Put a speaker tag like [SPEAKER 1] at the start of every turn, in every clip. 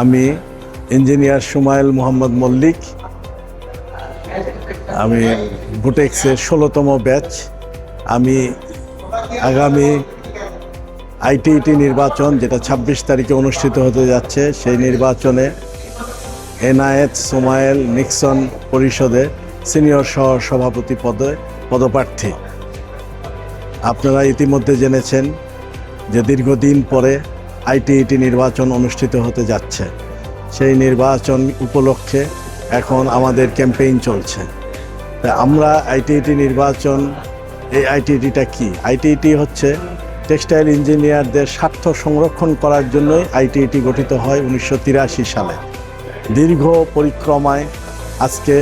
[SPEAKER 1] আমি ইঞ্জিনিয়ার সুমাইল মোহাম্মদ মল্লিক। আমি বুটেক্সের 16তম ব্যাচ। আমি আগামী আইটিইটি নির্বাচন, যেটা 26 তারিখে অনুষ্ঠিত হতে যাচ্ছে, সেই নির্বাচনে এনায়েত সোমাইল নিক্সন পরিষদে সিনিয়র সহ সভাপতি পদপ্রার্থী। আপনারা ইতিমধ্যে জেনেছেন যে দীর্ঘদিন পরে আইটিইটি নির্বাচন অনুষ্ঠিত হতে যাচ্ছে। সেই নির্বাচন উপলক্ষে এখন আমাদের ক্যাম্পেইন চলছে। আমরা আইটিইটি নির্বাচন, এই আইটিইটিটা কি? আইটিইটি হচ্ছে টেক্সটাইল ইঞ্জিনিয়ারদের স্বার্থ সংরক্ষণ করার জন্যই আইটিইটি গঠিত হয় 1983 সালে। দীর্ঘ পরিক্রমায় আজকে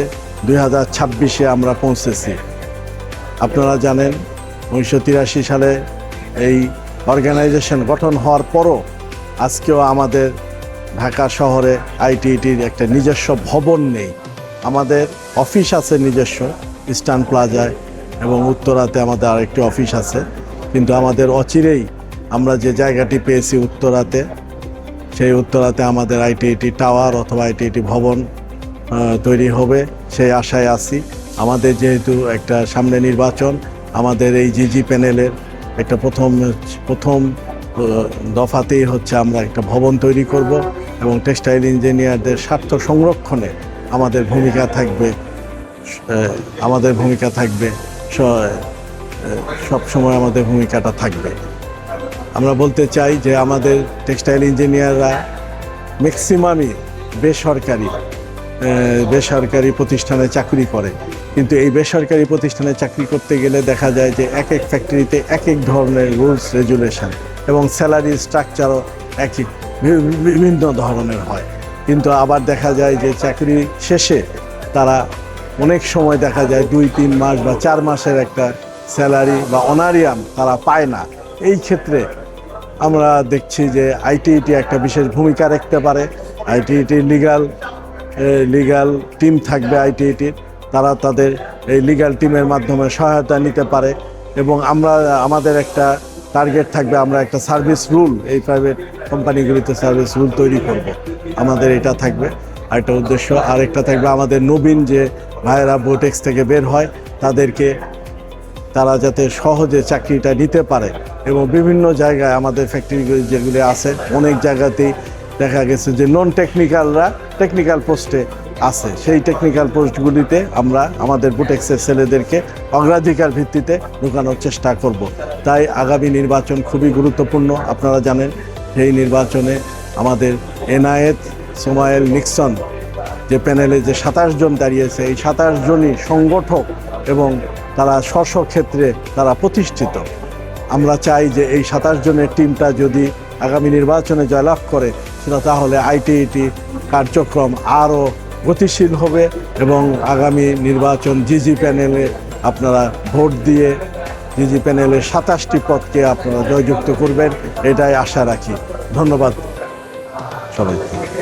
[SPEAKER 1] 2026-এ আমরা পৌঁছেছি। আপনারা জানেন 1983 সালে এই অর্গানাইজেশন গঠন হওয়ার পরও আজকেও আমাদের ঢাকা শহরে আইটিইটির একটা নিজস্ব ভবন নেই। আমাদের অফিস আছে নিজস্ব ইস্টার্ন প্লাজায়, এবং উত্তরাতে আমাদের আরেকটি অফিস আছে, কিন্তু আমাদের অচিরেই আমরা যে জায়গাটি পেয়েছি উত্তরাতে, সেই উত্তরাতে আমাদের আইটিইটি টাওয়ার অথবা আইটিইটি ভবন তৈরি হবে, সেই আশায় আছি। আমাদের যেহেতু একটা সামনে নির্বাচন, আমাদের এই জিজি প্যানেলের একটা প্রথম দফাতেই হচ্ছে আমরা একটা ভবন তৈরি করব, এবং টেক্সটাইল ইঞ্জিনিয়ারদের স্বার্থ সংরক্ষণে আমাদের ভূমিকা থাকবে সবসময় আমাদের ভূমিকাটা থাকবে। আমরা বলতে চাই যে আমাদের টেক্সটাইল ইঞ্জিনিয়াররা ম্যাক্সিমামই বেসরকারি প্রতিষ্ঠানে চাকরি করে, কিন্তু এই বেসরকারি প্রতিষ্ঠানে চাকরি করতে গেলে দেখা যায় যে এক এক ফ্যাক্টরিতে এক এক ধরনের রুলস রেগুলেশন এবং স্যালারি স্ট্রাকচারও বিভিন্ন ধরনের হয়। কিন্তু আবার দেখা যায় যে চাকরি শেষে তারা অনেক সময় দেখা যায় 2-3 মাস বা 4 মাসের একটা স্যালারি বা অনারিয়াম তারা পায় না। এই ক্ষেত্রে আমরা দেখছি যে আইটিইটি একটা বিশেষ ভূমিকা রাখতে পারে। আইটিইটির লিগ্যাল টিম থাকবে আইটিইটির, তারা তাদের এই লিগ্যাল টিমের মাধ্যমে সহায়তা নিতে পারে, এবং আমাদের একটা টার্গেট থাকবে, আমরা একটা সার্ভিস রুল, এই প্রাইভেট কোম্পানিগুলিতে সার্ভিস রুল তৈরি করব। আমাদের এটা থাকবে আরেকটা উদ্দেশ্য। আরেকটা থাকবে আমাদের নবীন যে ভাইয়েরা বুটেক্স থেকে বের হয়, তারা যাতে সহজে চাকরিটা নিতে পারে, এবং বিভিন্ন জায়গায় আমাদের ফ্যাক্টরিগুলি যেগুলি আছে, অনেক জায়গাতেই দেখা গেছে যে নন টেকনিক্যালরা টেকনিক্যাল পোস্টে আছে। সেই টেকনিক্যাল পোস্টগুলিতে আমরা আমাদের বুটেক্সের ছেলেদেরকে অগ্রাধিকার ভিত্তিতে ঢোকানোর চেষ্টা করব। তাই আগামী নির্বাচন খুবই গুরুত্বপূর্ণ। আপনারা জানেন সেই নির্বাচনে আমাদের এনায়েত সোমাইল নিক্সন যে প্যানেলে যে 27 জন দাঁড়িয়েছে, এই 27 জনই সংগঠক এবং তারা স্ব ক্ষেত্রে তারা প্রতিষ্ঠিত। আমরা চাই যে এই 27 জনের টিমটা যদি আগামী নির্বাচনে জয়লাভ করে, সেটা তাহলে আইটিইটি কার্যক্রম আরও গতিশীল হবে, এবং আগামী নির্বাচন জিজি প্যানেলে আপনারা ভোট দিয়ে জিজি প্যানেলের 27টি পদকে আপনারা জয়যুক্ত করবেন, এটাই আশা রাখি। ধন্যবাদ সবাইকে।